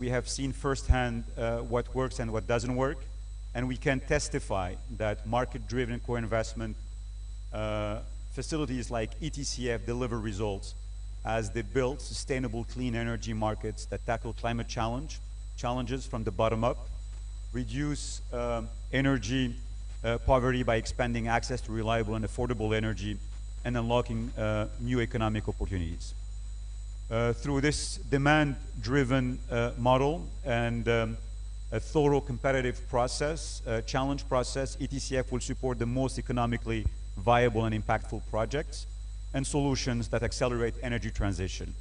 We have seen firsthand what works and what doesn't work, and we can testify that market-driven co-investment facilities like ETCF deliver results as they build sustainable clean energy markets that tackle climate challenges from the bottom up, reduce energy poverty by expanding access to reliable and affordable energy, and unlocking new economic opportunities. Through this demand-driven model and a thorough competitive process, challenge process, ETCF will support the most economically viable and impactful projects and solutions that accelerate energy transition.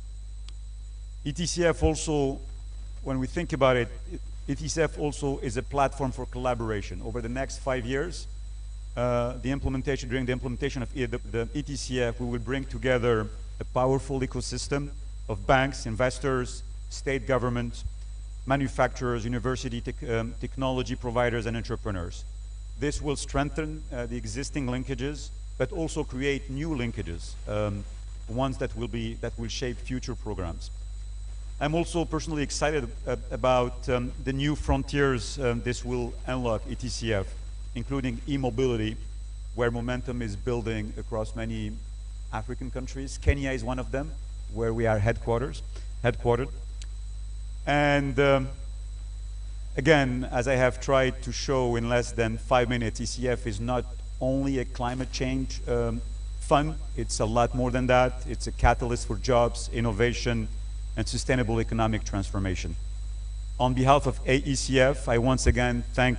ETCF also, when we think about it, ETCF also is a platform for collaboration. Over the next 5 years, during the implementation of the ETCF, we will bring together a powerful ecosystem of banks, investors, state governments, manufacturers, university technology providers, and entrepreneurs. This will strengthen the existing linkages, but also create new linkages, ones that will shape future programs. I'm also personally excited about the new frontiers this will unlock ETCF, including e-mobility, where momentum is building across many African countries. Kenya is one of them, where we are headquartered. And again, as I have tried to show in less than 5 minutes, ETCF is not only a climate change fund, it's a lot more than that. It's a catalyst for jobs, innovation, and sustainable economic transformation. On behalf of AECF, I once again thank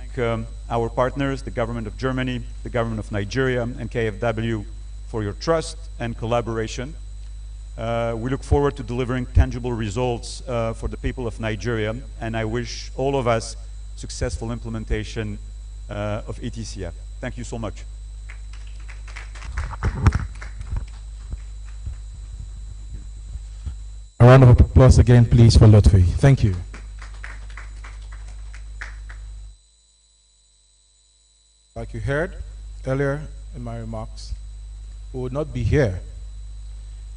our partners, the government of Germany, the government of Nigeria, and KfW for your trust and collaboration. We look forward to delivering tangible results for the people of Nigeria, and I wish all of us successful implementation of ETCF. Thank you so much. A round of applause again, please, for Lotfi. Thank you. Like you heard earlier in my remarks, we would not be here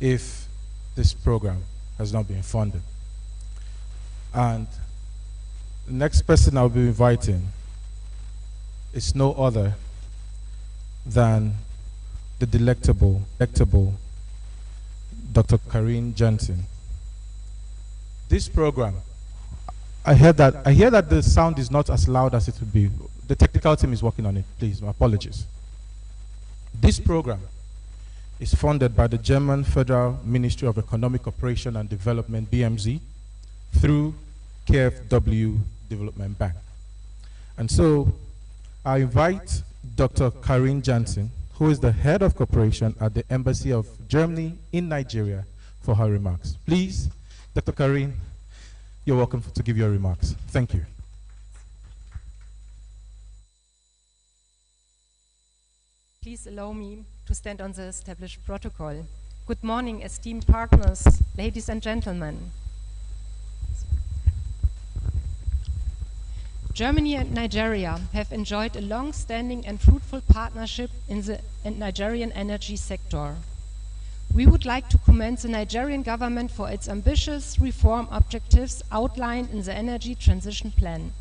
if this program has not been funded. And the next person I'll be inviting is no other than the delectable Dr. Karine Jensen. This program, I hear that the sound is not as loud as it would be. The technical team is working on it, please, my apologies. This program is funded by the German Federal Ministry of Economic Cooperation and Development, BMZ, through KfW Development Bank. And so I invite Dr. Karine Jensen, who is the head of cooperation at the Embassy of Germany in Nigeria, for her remarks. Please, Dr. Karine, you're welcome to give your remarks. Thank you. Please allow me to stand on the established protocol. Good morning, esteemed partners, ladies and gentlemen. Germany and Nigeria have enjoyed a long-standing and fruitful partnership in the Nigerian energy sector. We would like to commend the Nigerian government for its ambitious reform objectives outlined in the Energy Transition Plan.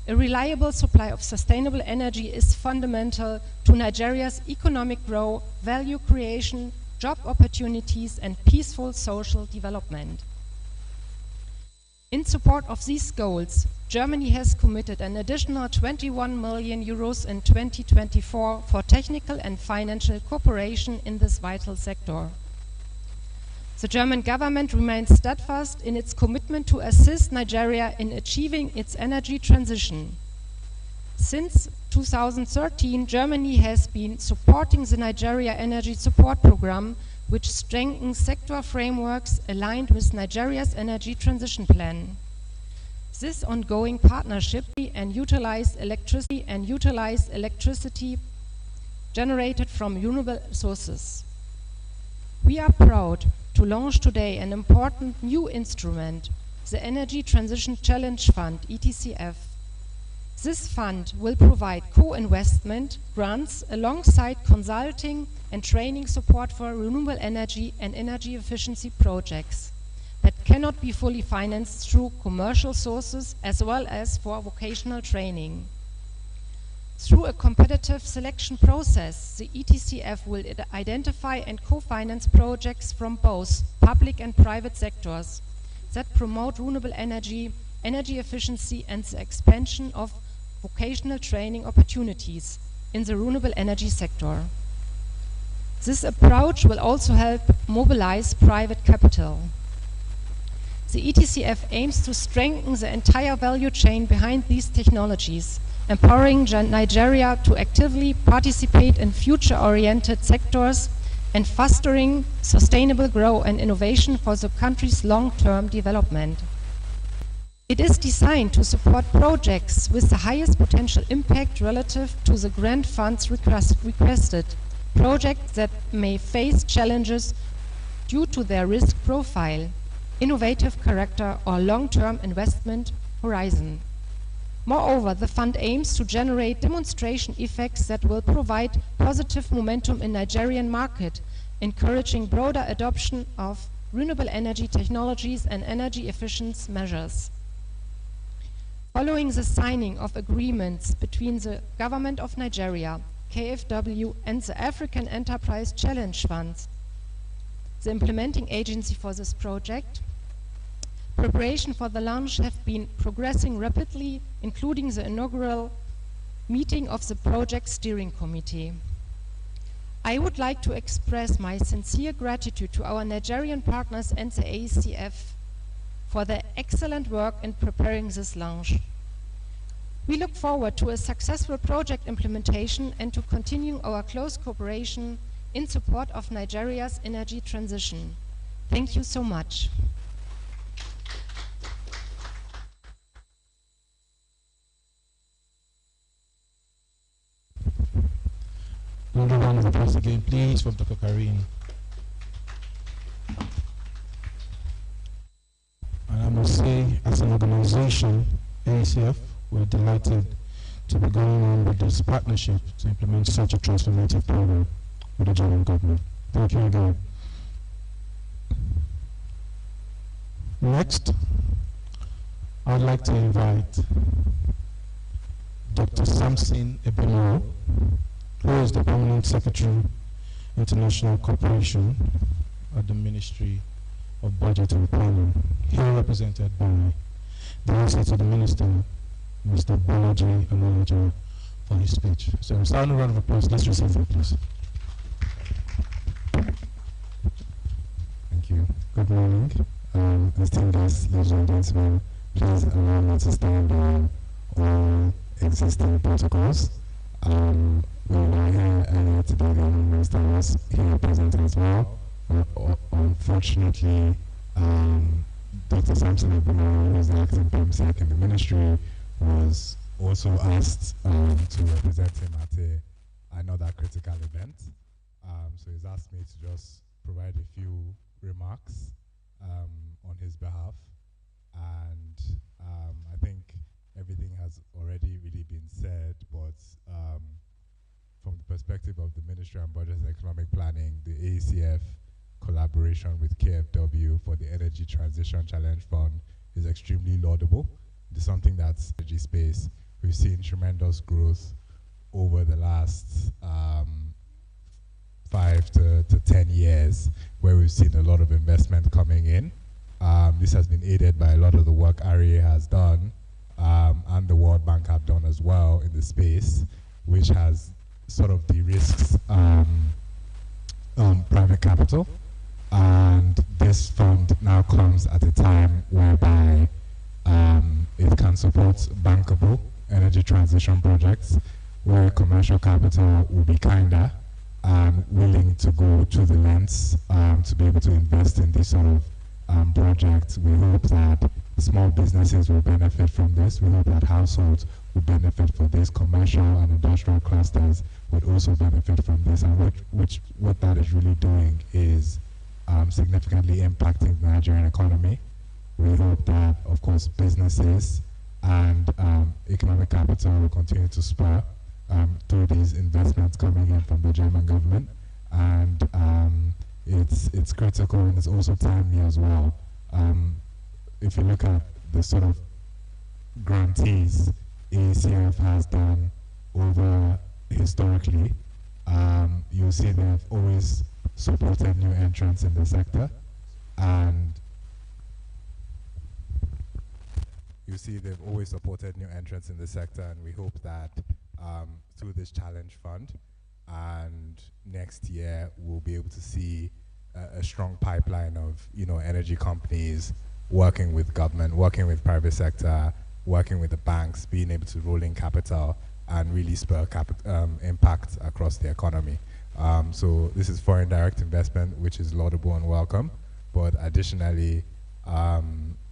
A reliable supply of sustainable energy is fundamental to Nigeria's economic growth, value creation, job opportunities, and peaceful social development. In support of these goals, Germany has committed an additional 21 million euros in 2024 for technical and financial cooperation in this vital sector. The German government remains steadfast in its commitment to assist Nigeria in achieving its energy transition. Since 2013, Germany has been supporting the Nigeria Energy Support Program, which strengthens sector frameworks aligned with Nigeria's energy transition plan. This ongoing partnership and utilized electricity generated from renewable sources. We are proud to launch today an important new instrument, the Energy Transition Challenge Fund, ETCF. This fund will provide co-investment grants alongside consulting and training support for renewable energy and energy efficiency projects that cannot be fully financed through commercial sources as well as for vocational training. Through a competitive selection process, the ETCF will identify and co-finance projects from both public and private sectors that promote renewable energy, energy efficiency, and the expansion of vocational training opportunities in the renewable energy sector. This approach will also help mobilize private capital. The ETCF aims to strengthen the entire value chain behind these technologies, empowering Nigeria to actively participate in future-oriented sectors and fostering sustainable growth and innovation for the country's long-term development. It is designed to support projects with the highest potential impact relative to the grant funds requested, projects that may face challenges due to their risk profile, innovative character, or long-term investment horizon. Moreover, the fund aims to generate demonstration effects that will provide positive momentum in Nigerian market, encouraging broader adoption of renewable energy technologies and energy efficiency measures. Following the signing of agreements between the Government of Nigeria, KfW, and the African Enterprise Challenge Fund, the implementing agency for this project, preparation for the launch have been progressing rapidly, including the inaugural meeting of the project steering committee. I would like to express my sincere gratitude to our Nigerian partners and the AECF for their excellent work in preparing this launch. We look forward to a successful project implementation and to continue our close cooperation in support of Nigeria's energy transition. Thank you so much. Another round of applause again, please, from Dr. Karine. And I must say, as an organization, AECF, we're delighted to be going on with this partnership to implement such a transformative program with the German government. Thank you again. Next, I'd like to invite Dr. Samson Ebemoro, who is the Permanent Secretary, International Cooperation at the Ministry of Budget and Planning, here represented by the answer to the Minister, Mr. Bolaji Amolaja, for his speech. So, a round of applause. Let's receive him, please. Thank you. Good morning. Esteemed guests, ladies and gentlemen, please allow me to stand on all existing protocols. We were here earlier today, the Minister was here present as well. Unfortunately, Dr. Samson Ebemoro, who is the acting PMSEC in the ministry, was also asked to represent him at another critical event. So he's asked me to just provide a few remarks on his behalf. And I think everything has already really been said, but from the perspective of the Ministry of Budget and Economic Planning, the AECF collaboration with KfW for the Energy Transition Challenge Fund is extremely laudable. It's something that's energy space. We've seen tremendous growth over the last 5 to 10 years, where we've seen a lot of investment coming in. This has been aided by a lot of the work REA has done, and the World Bank have done as well in the space, which has sort of de-risks private capital. And this fund now comes at a time whereby it can support bankable energy transition projects, where commercial capital will be kinder and willing to go to the lengths to be able to invest in this sort of projects. We hope that small businesses will benefit from this. We hope that households will benefit from this. Commercial and industrial clusters would also benefit from this. And what that is really doing is significantly impacting the Nigerian economy. We hope that, of course, businesses and economic capital will continue to spur through these investments coming in from the German government. And it's critical, and it's also timely as well, if you look at the sort of grantees ETCF has done over historically, you'll see they've always supported new entrants in the sector, and you see they've always supported new entrants in the sector, and we hope that through this challenge fund and next year we'll be able to see a strong pipeline of energy companies working with government, working with private sector, working with the banks, being able to roll in capital and really spur impact across the economy. So this is foreign direct investment, which is laudable and welcome, but additionally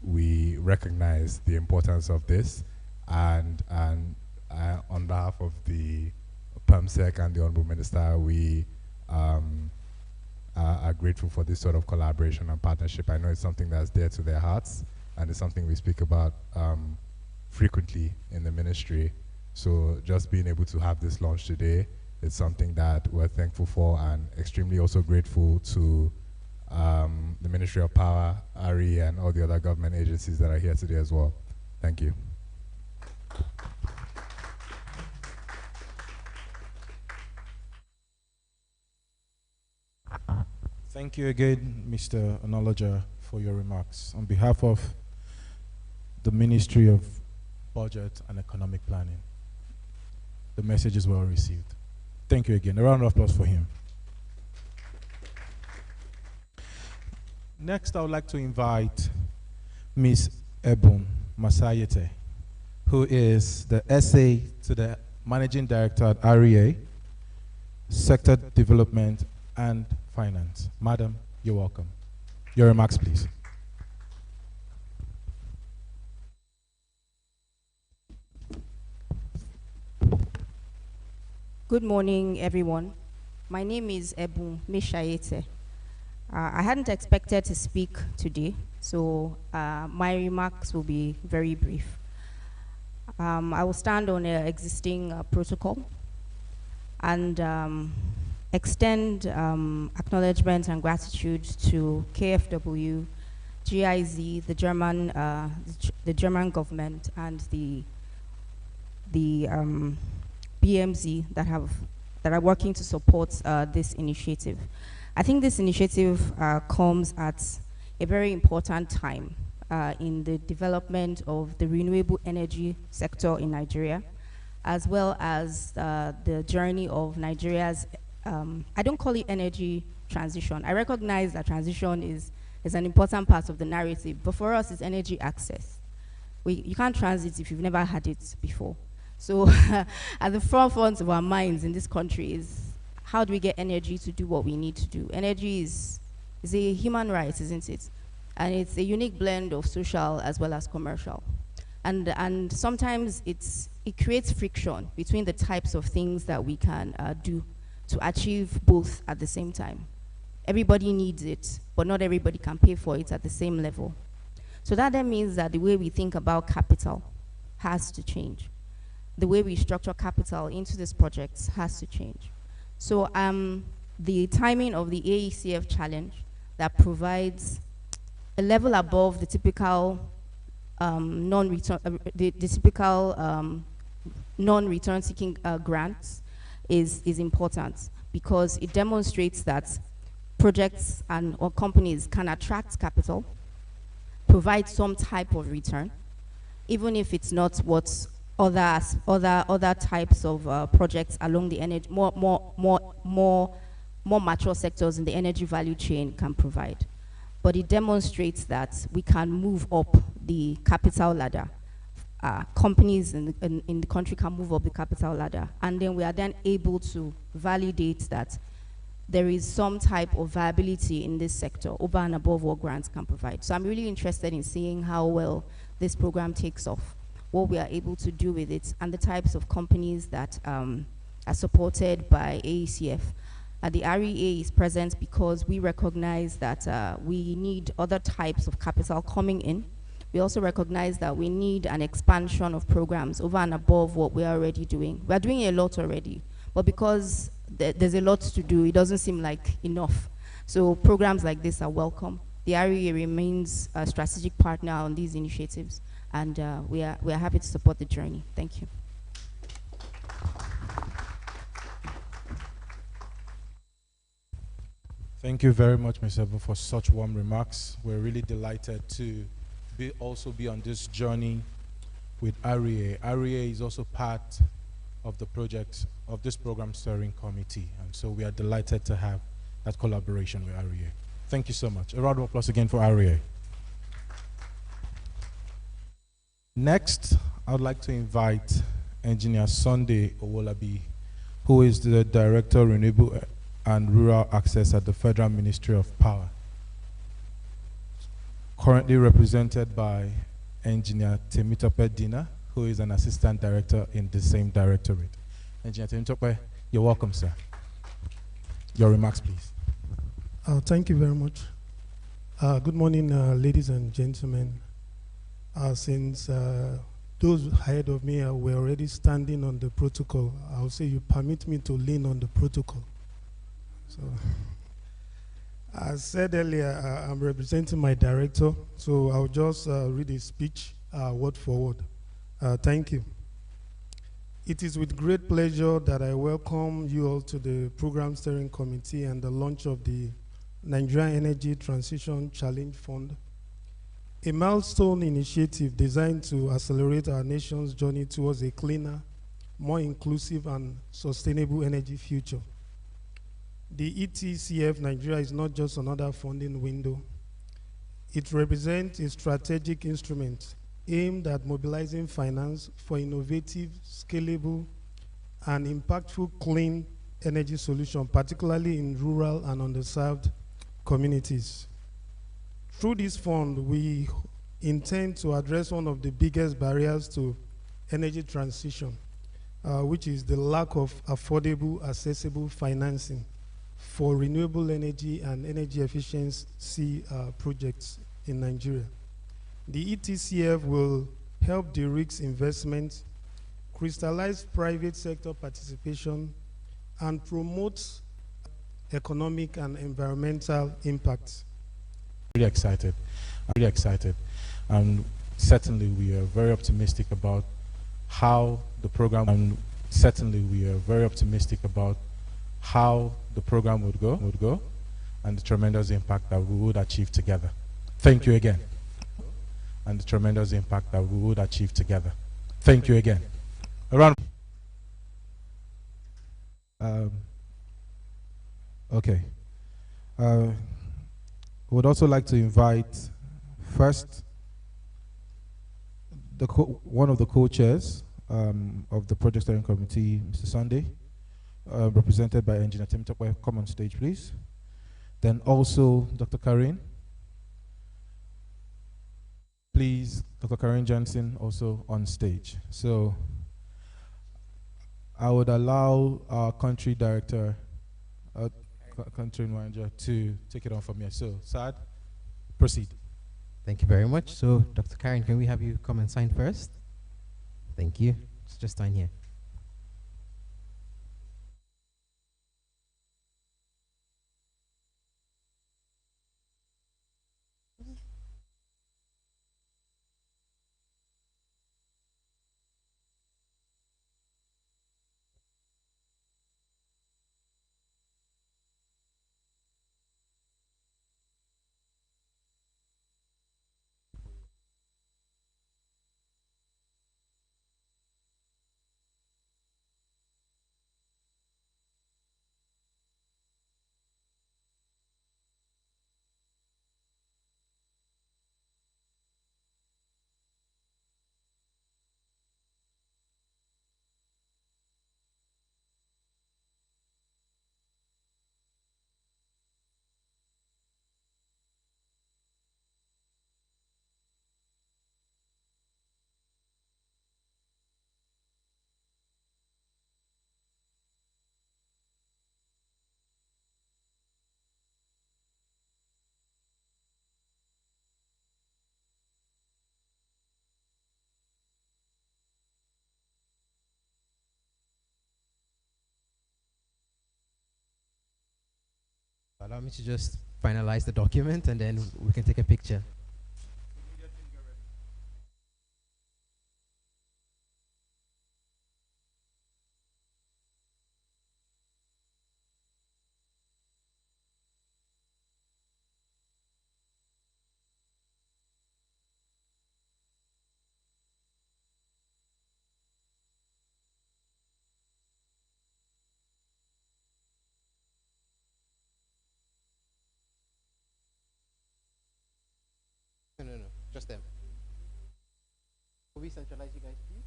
we recognize the importance of this, and on behalf of the PERMSEC and the Honorable Minister, we are grateful for this sort of collaboration and partnership. I know it's something that's dear to their hearts, and it's something we speak about frequently in the ministry. So just being able to have this launch today is something that we're thankful for, and extremely also grateful to the Ministry of Power, RE, and all the other government agencies that are here today as well. Thank you. Thank you again, Mr. Onoloja, for your remarks. On behalf of the Ministry of Budget and Economic Planning, the message is well received. Thank you again. A round of applause for him. Next, I would like to invite Ms. Ebun Masayete, who is the SA to the Managing Director at REA, Sector Development and Finance. Madam, you're welcome. Your remarks, please. Good morning, everyone. My name is Ebun Mishayete. I hadn't expected to speak today, so my remarks will be very brief. I will stand on an existing protocol and extend acknowledgement and gratitude to KfW, GIZ, the German government, and the BMZ that are working to support this initiative. I think this initiative comes at a very important time in the development of the renewable energy sector in Nigeria, as well as the journey of Nigeria's, I don't call it energy transition. I recognize that transition is an important part of the narrative, but for us it's energy access. You can't transit if you've never had it before. So at the forefront of our minds in this country is, how do we get energy to do what we need to do? Energy is a human right, isn't it? And it's a unique blend of social as well as commercial. And sometimes it creates friction between the types of things that we can do to achieve both at the same time. Everybody needs it, but not everybody can pay for it at the same level. So that then means that the way we think about capital has to change. The way we structure capital into these projects has to change. So the timing of the ETCF challenge that provides a level above the typical non-return seeking grants is important, because it demonstrates that projects or companies can attract capital, provide some type of return, even if it's not what other types of projects along the energy, more mature sectors in the energy value chain can provide. But it demonstrates that we can move up the capital ladder. Companies in the country can move up the capital ladder, and then we are then able to validate that there is some type of viability in this sector over and above what grants can provide. So I'm really interested in seeing how well this program takes off, what we are able to do with it, and the types of companies that are supported by ETCF. The REA is present because we recognize that we need other types of capital coming in. We also recognize that we need an expansion of programs over and above what we are already doing. We are doing a lot already, but because there's a lot to do, it doesn't seem like enough. So programs like this are welcome. The REA remains a strategic partner on these initiatives, and we are happy to support the journey. Thank you. Thank you very much, Ms. Ebo, for such warm remarks. We're really delighted to also be on this journey with REA. REA is also part of the project of this program steering committee, and so we are delighted to have that collaboration with REA. Thank you so much. A round of applause again for REA. Next, I would like to invite Engineer Sunday Owolabi, who is the Director of Renewable and Rural Access at the Federal Ministry of Power, currently represented by Engineer Temitope Dina, who is an Assistant Director in the same directorate. Engineer Temitope, you're welcome, sir. Your remarks, please. Thank you very much. Good morning, ladies and gentlemen. Since those ahead of me were already standing on the protocol, I'll say you permit me to lean on the protocol. So, as said earlier, I'm representing my director, so I'll just read his speech word for word. Thank you. It is with great pleasure that I welcome you all to the Program Steering Committee and the launch of the Nigerian Energy Transition Challenge Fund, a milestone initiative designed to accelerate our nation's journey towards a cleaner, more inclusive and sustainable energy future. The ETCF Nigeria is not just another funding window. It represents a strategic instrument aimed at mobilizing finance for innovative, scalable, and impactful clean energy solutions, particularly in rural and underserved communities. Through this fund, we intend to address one of the biggest barriers to energy transition, which is the lack of affordable, accessible financing for renewable energy and energy efficiency projects in Nigeria. The ETCF will help the RICS investment, crystallize private sector participation, and promote economic and environmental impacts. Really excited. I'm really excited. And certainly we are very optimistic about how the program would go and the tremendous impact that we would achieve together. Thank you again. And the tremendous impact that we would achieve together. Thank you again. Around. Okay. Would also like to invite first one of the co-chairs of the Project Steering Committee, Mr. Sunday, represented by Engineer Temitope. Come on stage, please. Then also Dr. Karin. Please, Dr. Karin Johnson, also on stage. So I would allow our country director, country manager, to take it on from here. So, Saad, proceed. Thank you very much. So, Dr. Karen, can we have you come and sign first? Thank you. Just sign here. Allow me to just finalize the document and then we can take a picture. No, just them. Will we centralize you guys, please?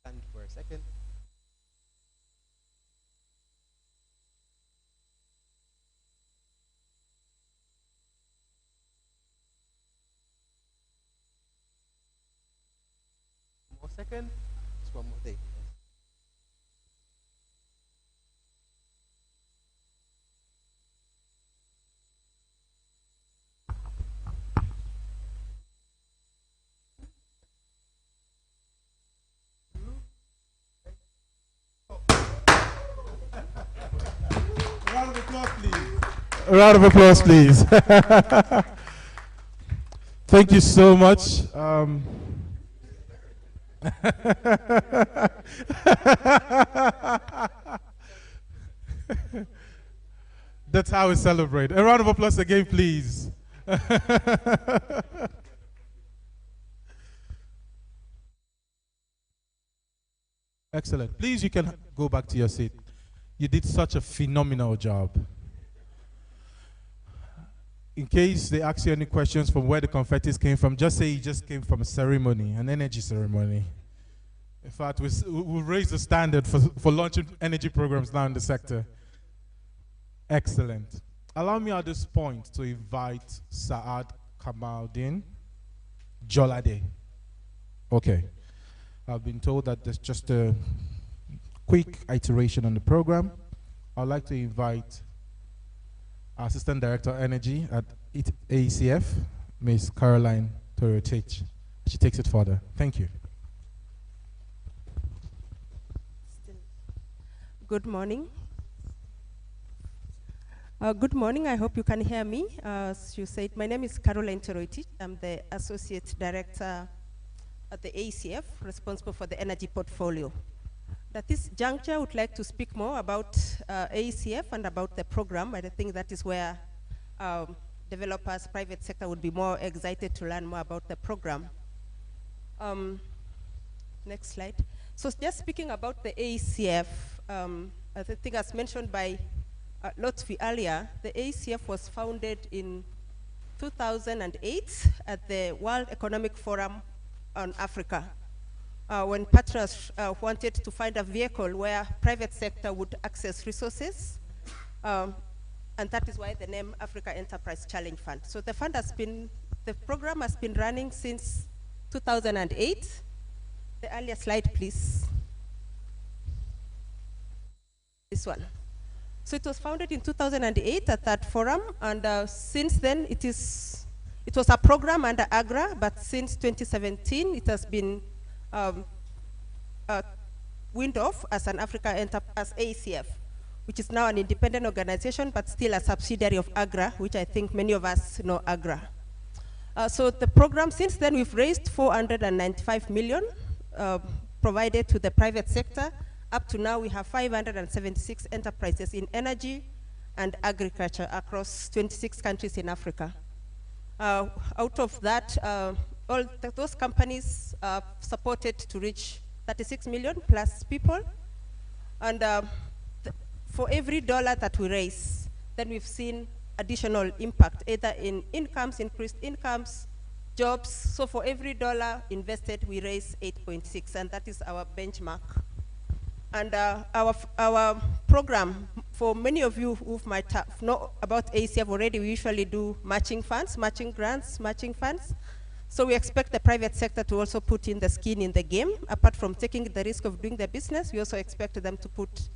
Stand for a second. One more second. Just one more thing. Round of applause, please. A round of applause, please. Thank you so much. That's how we celebrate. A round of applause again, please. Excellent. Please, you can go back to your seat. You did such a phenomenal job. In case they ask you any questions from where the confettis came from, just say it just came from a ceremony, an energy ceremony. In fact, we'll raise the standard for launching energy programs now in the sector. Excellent. Allow me at this point to invite Saad Kamaldeen Jolade. Okay. I've been told that there's just a quick iteration on the program. I'd like to invite our Assistant Director of Energy at ETCF, Ms. Caroline Torotich. She takes it further. Thank you. Good morning. Good morning. I hope you can hear me. As you said, my name is Caroline Torotich. I'm the Associate Director at the ACF, responsible for the energy portfolio. At this juncture, I would like to speak more about ACF and about the program. I think that is where developers, private sector would be more excited to learn more about the program. Next slide. So just speaking about the ACF, I think as mentioned by Lotfi earlier, the ACF was founded in 2008 at the World Economic Forum on Africa, when partners wanted to find a vehicle where private sector would access resources, and that is why the name Africa Enterprise Challenge Fund. So the fund has been, the program has been running since 2008. The earlier slide, please. This one. So it was founded in 2008 at that forum, and since then it was a program under AGRA, but since 2017 it has been wind off as an Africa as ACF, which is now an independent organization, but still a subsidiary of AGRA, which I think many of us know AGRA. So the program, since then we've raised 495 million, provided to the private sector. Up to now, we have 576 enterprises in energy and agriculture across 26 countries in Africa. Out of that, all those companies are supported to reach 36 million plus people. And for every dollar that we raise, then we've seen additional impact, either in incomes, increased incomes, jobs. So for every dollar invested, we raise 8.6, and that is our benchmark. And our program, for many of you who might have know about ACF already, we usually do matching funds, matching grants, matching funds. So we expect the private sector to also put in the skin in the game. Apart from taking the risk of doing the business, we also expect them to put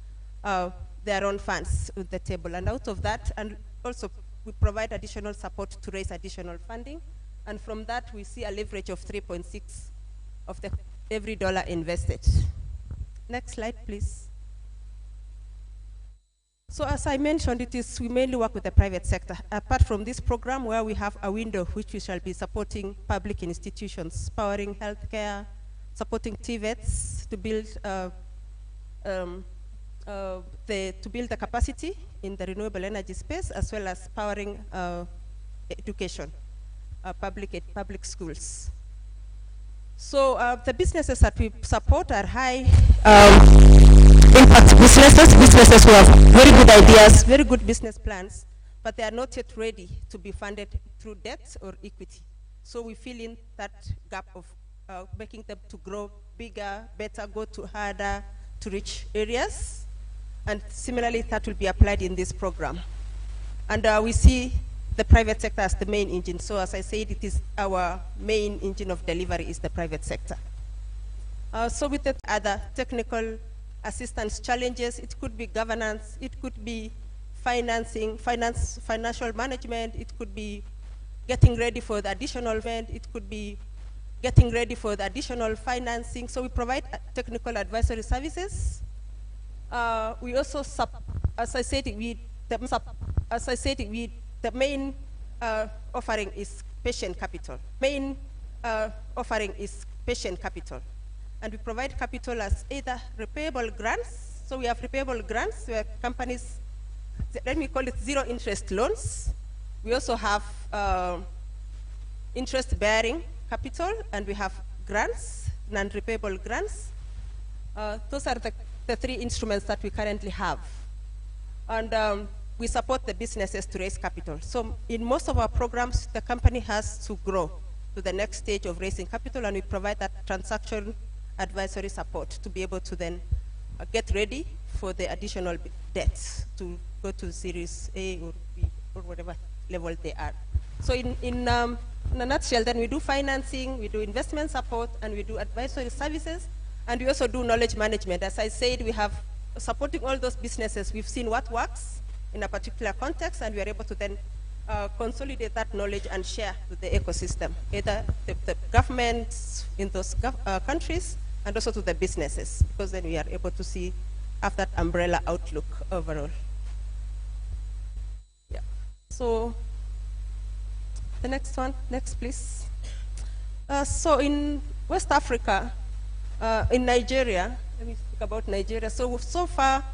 their own funds on the table. And out of that, and also we provide additional support to raise additional funding. And from that, we see a leverage of 3.6 of every dollar invested. Next slide, please. So as I mentioned, we mainly work with the private sector. Apart from this program where we have a window which we shall be supporting public institutions, powering healthcare, supporting TVETs to build the capacity in the renewable energy space, as well as powering education, public schools. So the businesses that we support are high impact businesses who have very good ideas, very good business plans, but they are not yet ready to be funded through debt or equity. So we fill in that gap of making them to grow bigger, better, go to harder, to reach areas. And similarly, that will be applied in this program. And we see the private sector as the main engine. So as I said, it is our main engine of delivery is the private sector. So with the other technical assistance challenges, it could be governance, it could be financing, financial management, it could be getting ready for the additional event, it could be getting ready for the additional financing. So we provide technical advisory services. We also, as I said, the main offering is patient capital. Main offering is patient capital. And we provide capital as either repayable grants. So we have repayable grants where companies, let me call it zero interest loans. We also have interest-bearing capital, and we have grants, non-repayable grants. Those are the three instruments that we currently have. And we support the businesses to raise capital. So in most of our programs, the company has to grow to the next stage of raising capital, and we provide that transaction advisory support to be able to then get ready for the additional debts to go to Series A or B or whatever level they are. So in a nutshell, then we do financing, we do investment support, and we do advisory services, and we also do knowledge management. As I said, we have supporting all those businesses. We've seen what works in a particular context, and we are able to then consolidate that knowledge and share with the ecosystem, either the governments in those countries and also to the businesses, because then we are able to see, have that umbrella outlook overall. Yeah. So the next one, next please. So in West Africa, in Nigeria, let me speak about Nigeria. So far,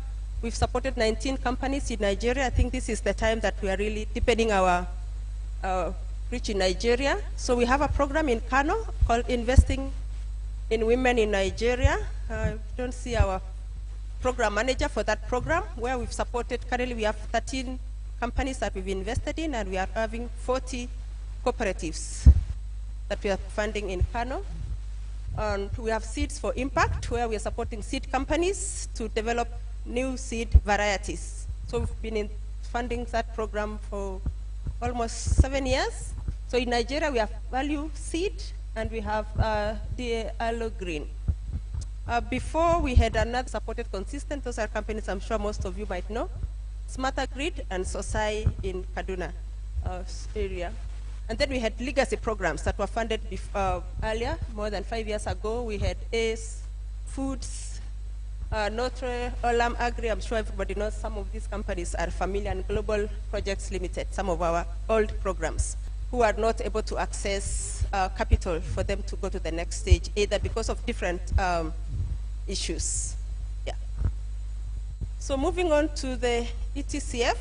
we've supported 19 companies in Nigeria. I think this is the time that we are really deepening our reach in Nigeria. So we have a program in Kano called Investing in Women in Nigeria. You don't see our program manager for that program, where we've supported, currently we have 13 companies that we've invested in, and we are having 40 cooperatives that we are funding in Kano. And we have Seeds for Impact, where we are supporting seed companies to develop new seed varieties. So we've been funding that program for almost 7 years. So in Nigeria, we have Value Seed, and we have Aloe Green. Before, we had another supported consistent. Those are companies I'm sure most of you might know. Smarter Grid and Sosai in Kaduna area. And then we had legacy programs that were funded earlier, more than 5 years ago. We had ACE, Foods, Notre, Olam Agri. I'm sure everybody knows some of these companies are familiar, and Global Projects Limited, some of our old programs, who are not able to access capital for them to go to the next stage, either because of different issues. Yeah. So moving on to the ETCF.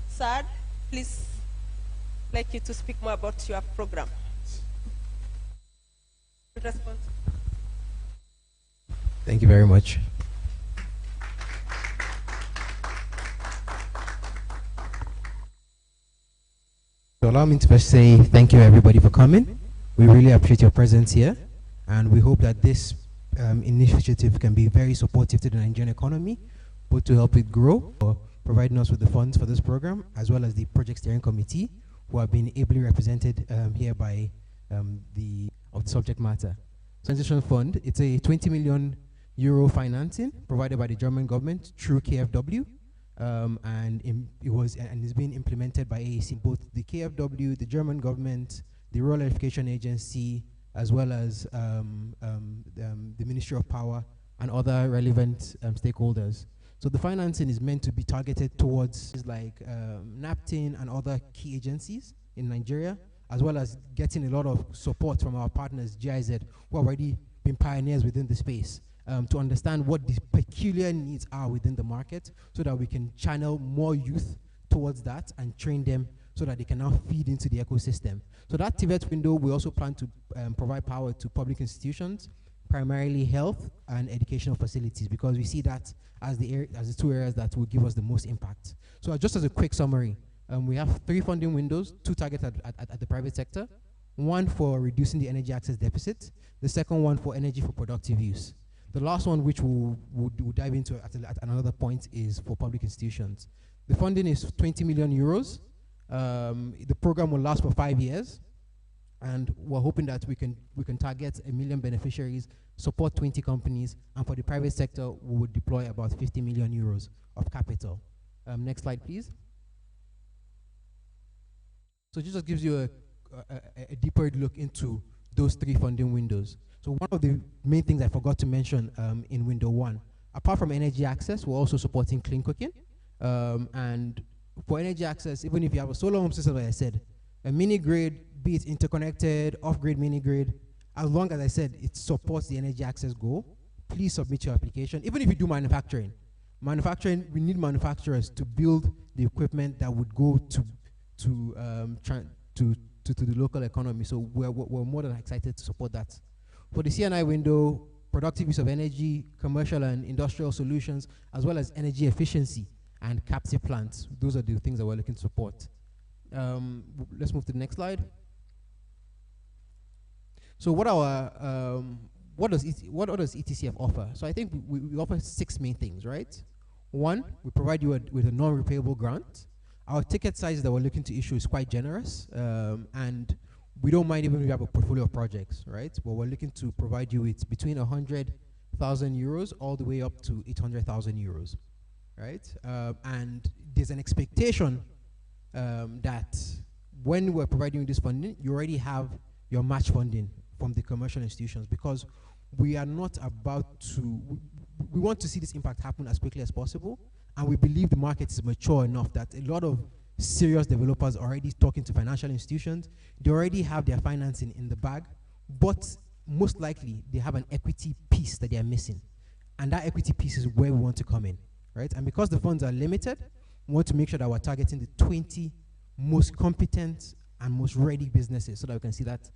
Sad, please, I'd like you to speak more about your program. Response. Thank you very much. allow me to first say thank you everybody for coming. We really appreciate your presence here, and we hope that this initiative can be very supportive to the Nigerian economy, both to help it grow, or providing us with the funds for this program, as well as the project steering committee, who have been ably represented here by the subject matter. Transition Fund, it's a 20 million euro financing provided by the German government through KfW, and it's being implemented by AEC, both the KfW, the German government, the Rural Electrification Agency, as well as the Ministry of Power and other relevant stakeholders. So the financing is meant to be targeted towards like NAPTIN and other key agencies in Nigeria, as well as getting a lot of support from our partners, GIZ, who have already been pioneers within the space, to understand what the peculiar needs are within the market, so that we can channel more youth towards that and train them so that they can now feed into the ecosystem. So that TVET window, we also plan to provide power to public institutions, primarily health and educational facilities, because we see that as the two areas that will give us the most impact. So just as a quick summary, we have 3 funding windows, 2 targeted at the private sector, 1 for reducing the energy access deficit, the second one for energy for productive use. The last one, which we'll dive into at another point, is for public institutions. The funding is 20 million euros. The program will last for 5 years, and we're hoping that we can target 1 million beneficiaries, support 20 companies, and for the private sector, we would deploy about 50 million euros of capital. Next slide, please. So it just gives you a deeper look into those 3 funding windows. So one of the main things I forgot to mention in window 1, apart from energy access, we're also supporting clean cooking. And for energy access, even if you have a solar home system, like I said, a mini grid, be it interconnected, off-grid mini grid, as long as I said it supports the energy access goal, please submit your application. Even if you do manufacturing, we need manufacturers to build the equipment that would go to the local economy. So we're more than excited to support that. For the CNI window, productive use of energy, commercial and industrial solutions, as well as energy efficiency and captive plants. Those are the things that we're looking to support. Let's move to the next slide. So what does ETCF offer? So I think we offer 6 main things, right? 1, we provide you with a non-repayable grant. Our ticket size that we're looking to issue is quite generous, and we don't mind even if you have a portfolio of projects, right? But we're looking to provide you with between 100,000 euros all the way up to 800,000 euros, right? And there's an expectation that when we're providing you this funding, you already have your match funding from the commercial institutions, because we are not about to, we want to see this impact happen as quickly as possible, and we believe the market is mature enough that a lot of serious developers are already talking to financial institutions. They already have their financing in the bag, but most likely they have an equity piece that they are missing, and that equity piece is where we want to come in, right? And because the funds are limited, we want to make sure that we're targeting the 20 most competent and most ready businesses so that we can see that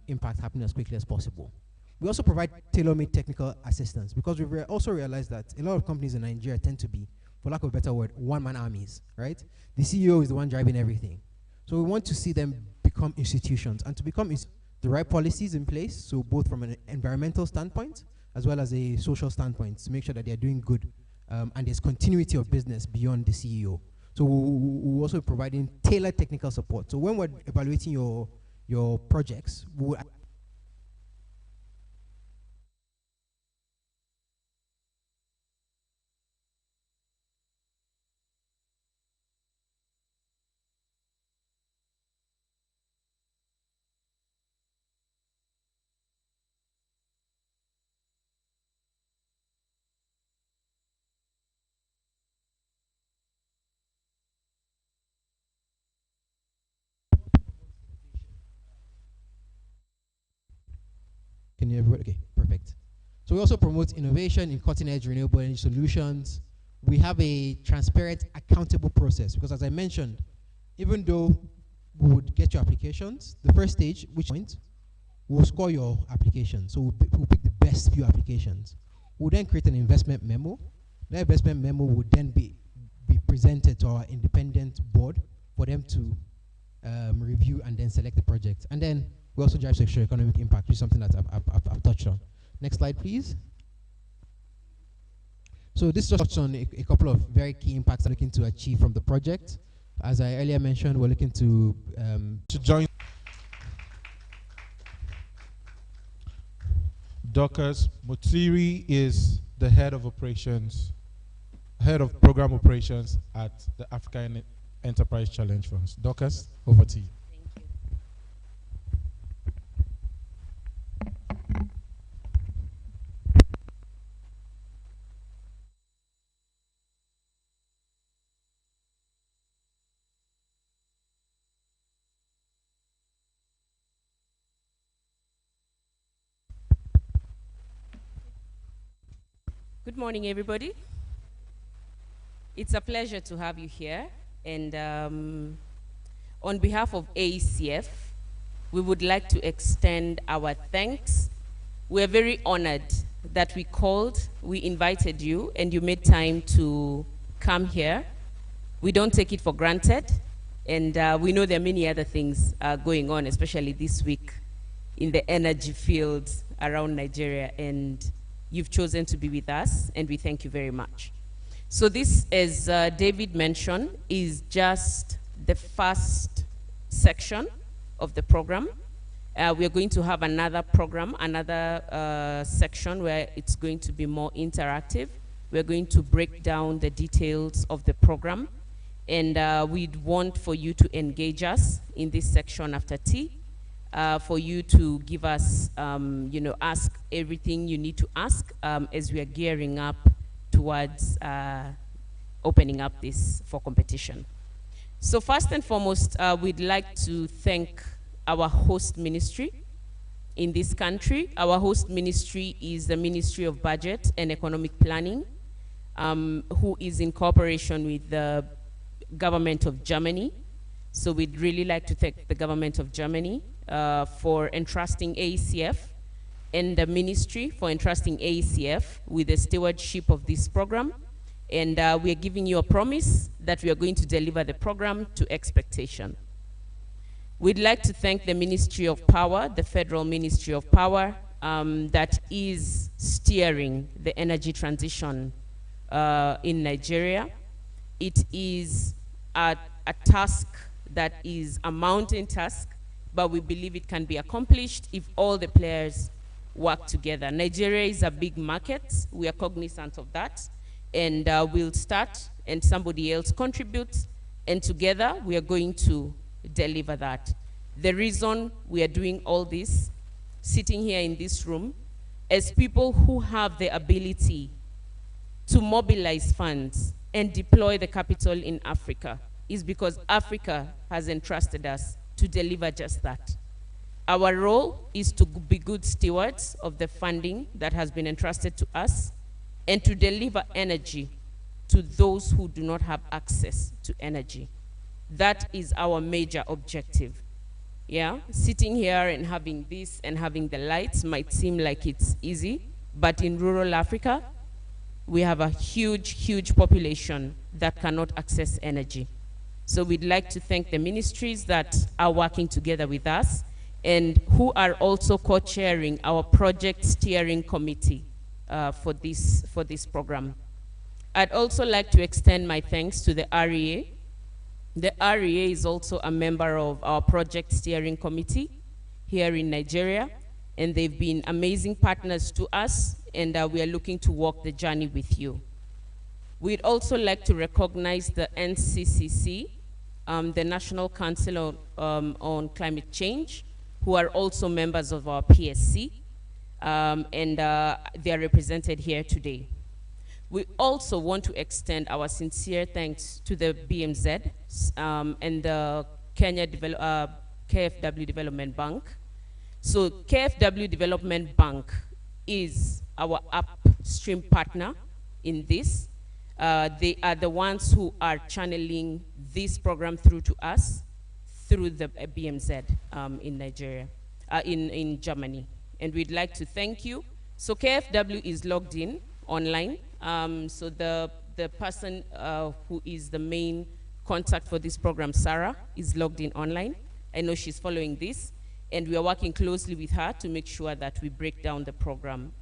impact happening as quickly as possible. We also provide tailor-made technical assistance, because we also realize that a lot of companies in Nigeria tend to be, for lack of a better word, one-man armies, right? The CEO is the one driving everything. So we want to see them become institutions, and to become the right policies in place, so both from an environmental standpoint as well as a social standpoint, to make sure that they're doing good, and there's continuity of business beyond the CEO. So we're also providing tailored technical support. So when we're evaluating your projects, we'll Can you everybody? Okay, perfect. So we also promote innovation in cutting-edge renewable energy solutions. We have a transparent, accountable process, because as I mentioned, even though we would get your applications, the first stage, which point, we'll score your application. So we'll pick the best few applications. We'll then create an investment memo. That investment memo would then be presented to our independent board for them to review, and then select the project. And then we also drive socio-economic impact, which is something that I've touched on. Next slide, please. So this just touched on a couple of very key impacts we're looking to achieve from the project. As I earlier mentioned, we're looking to join Dorcas Mutiri is the head of operations, head of program operations at the African Enterprise Challenge Funds. Dorcas, over to you. Good morning, everybody. It's a pleasure to have you here. And on behalf of AECF, we would like to extend our thanks. We're very honored that we invited you, and you made time to come here. We don't take it for granted. And we know there are many other things going on, especially this week in the energy field around Nigeria. And you've chosen to be with us, and we thank you very much. So this, as David mentioned, is just the first section of the program. We are going to have another program, another section where it's going to be more interactive. We're going to break down the details of the program, and we'd want for you to engage us in this section after tea. For you to give us, ask everything you need to ask as we are gearing up towards opening up this for competition. So first and foremost, we'd like to thank our host ministry in this country. Our host ministry is the Ministry of Budget and Economic Planning, who is in cooperation with the government of Germany. So we'd really like to thank the government of Germany for entrusting AECF and the ministry for entrusting AECF with the stewardship of this program. And we are giving you a promise that we are going to deliver the program to expectation. We'd like to thank the Ministry of Power, the Federal Ministry of Power, that is steering the energy transition in Nigeria. It is a task that is a mountain task, but we believe it can be accomplished if all the players work together. Nigeria is a big market. We are cognizant of that. And we'll start, and somebody else contributes, and together we are going to deliver that. The reason we are doing all this, sitting here in this room, as people who have the ability to mobilize funds and deploy the capital in Africa, is because Africa has entrusted us to deliver just that. Our role is to be good stewards of the funding that has been entrusted to us and to deliver energy to those who do not have access to energy. That is our major objective. Yeah, sitting here and having this and having the lights might seem like it's easy, but in rural Africa, we have a huge, huge population that cannot access energy. So we'd like to thank the ministries that are working together with us and who are also co-chairing our project steering committee for this program. I'd also like to extend my thanks to the REA. The REA is also a member of our project steering committee here in Nigeria, and they've been amazing partners to us, and we are looking to walk the journey with you. We'd also like to recognize the NCCC, the National Council on Climate Change, who are also members of our PSC, and they are represented here today. We also want to extend our sincere thanks to the BMZ and the KFW Development Bank. So KFW Development Bank is our upstream partner in this. They are the ones who are channeling this program through to us through the BMZ in Nigeria, in Germany. And we'd like to thank you. So KFW is logged in online. So the person who is the main contact for this program, Sarah, is logged in online. I know she's following this, and we are working closely with her to make sure that we break down the program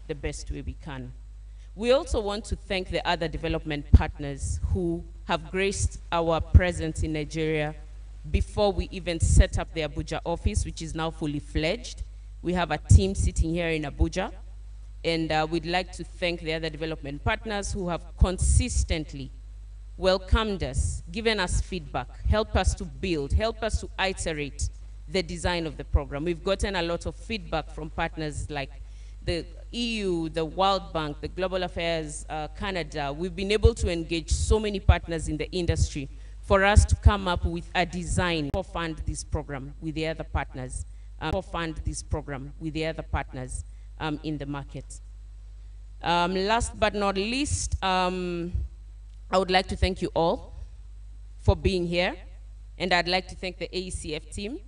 the best way we can. We also want to thank the other development partners who have graced our presence in Nigeria before we even set up the Abuja office, which is now fully fledged. We have a team sitting here in Abuja, and we'd like to thank the other development partners who have consistently welcomed us, given us feedback, helped us to build, helped us to iterate the design of the program. We've gotten a lot of feedback from partners like the EU, the World Bank, the Global Affairs, Canada. We've been able to engage so many partners in the industry for us to come up with a design for fund this program with the other partners, in the market. Last but not least, I would like to thank you all for being here, and I'd like to thank the AECF team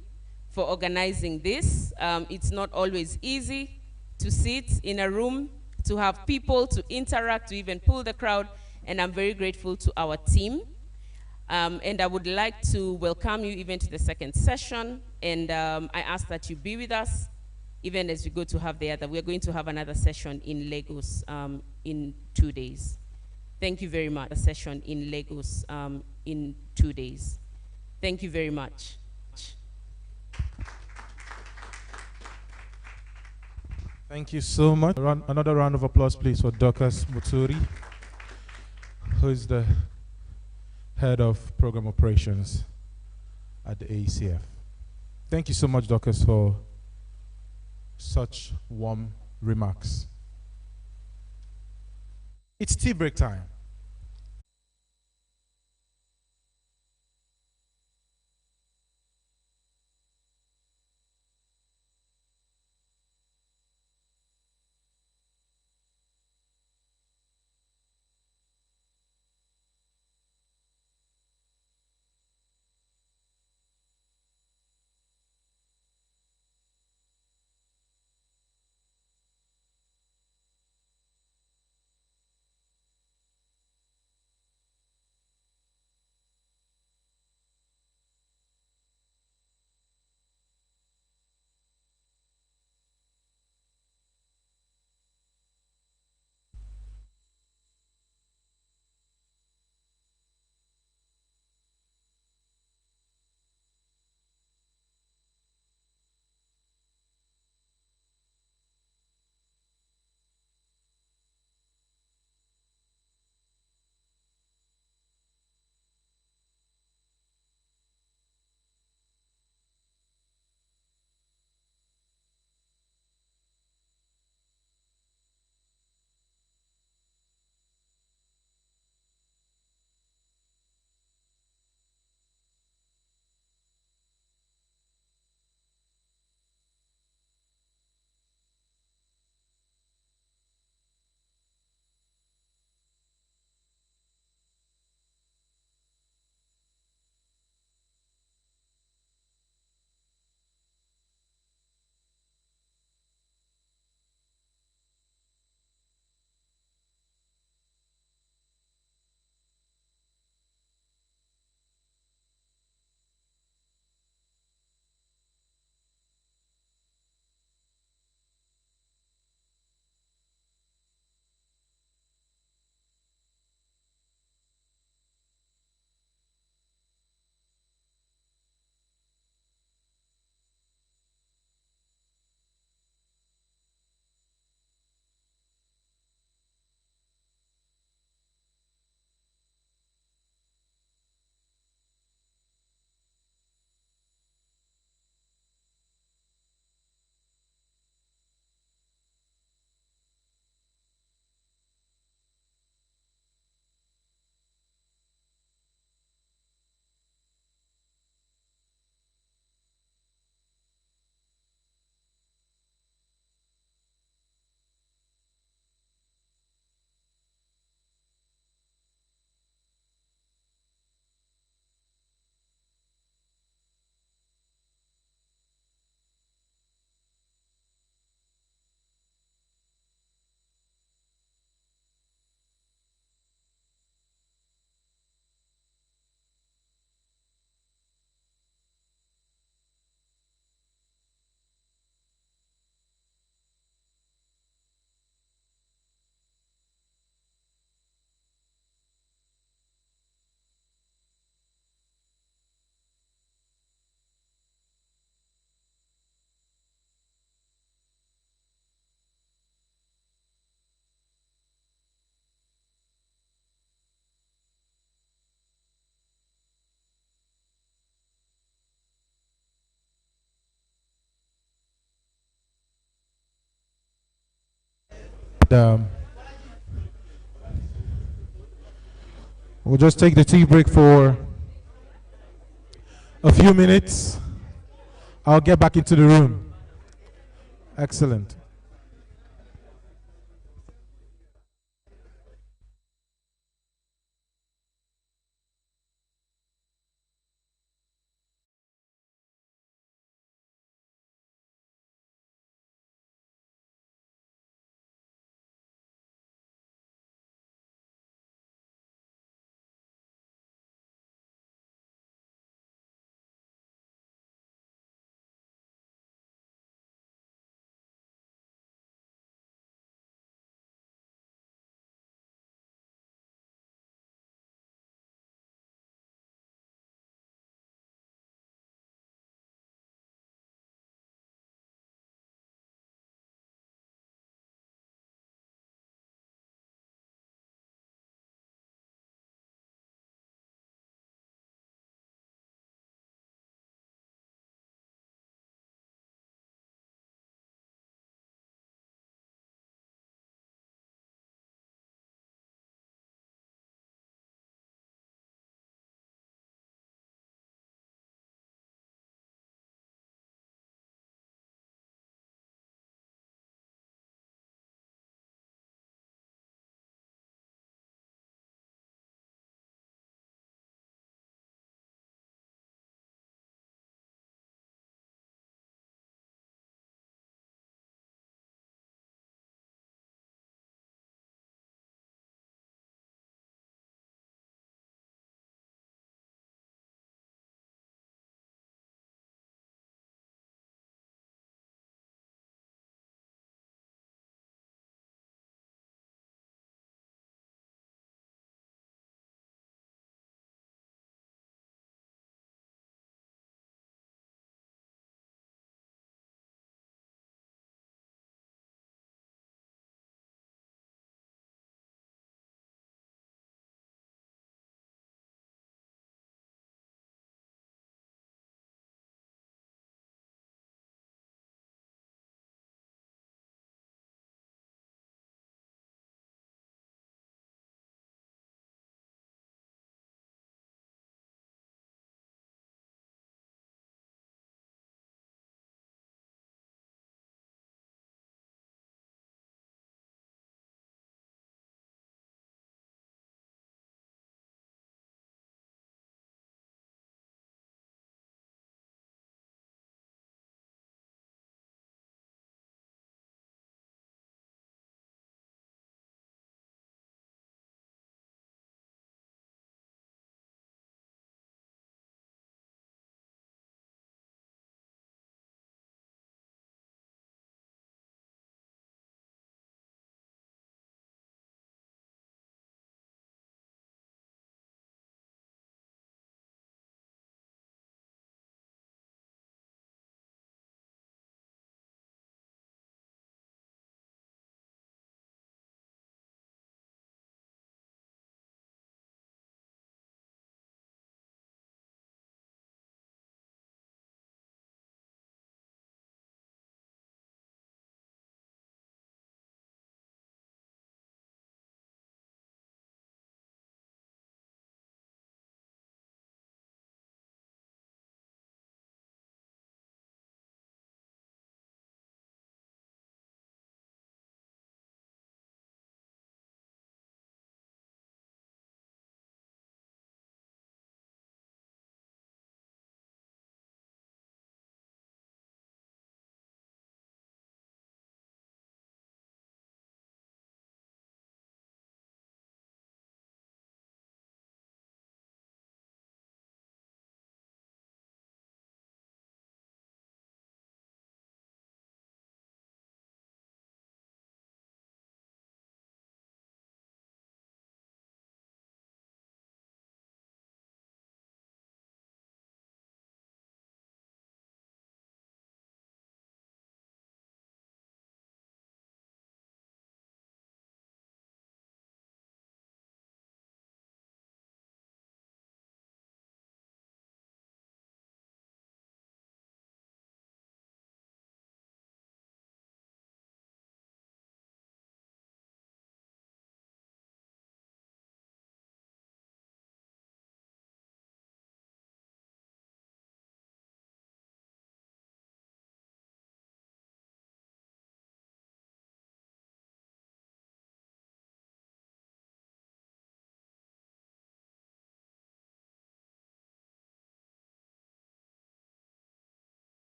for organizing this. It's not always easy to sit in a room, to have people, to interact, to even pull the crowd, and I'm very grateful to our team. And I would like to welcome you even to the second session, and I ask that you be with us even as we go to have the other. We're going to have another session in Lagos in 2 days. Thank you very much. A session in Lagos in 2 days. Thank you very much. Thank you so much. Another round of applause, please, for Dorcas Muturi, who is the head of program operations at the AECF. Thank you so much, Dorcas, for such warm remarks. It's tea break time. And we'll just take the tea break for a few minutes. I'll get back into the room. Excellent.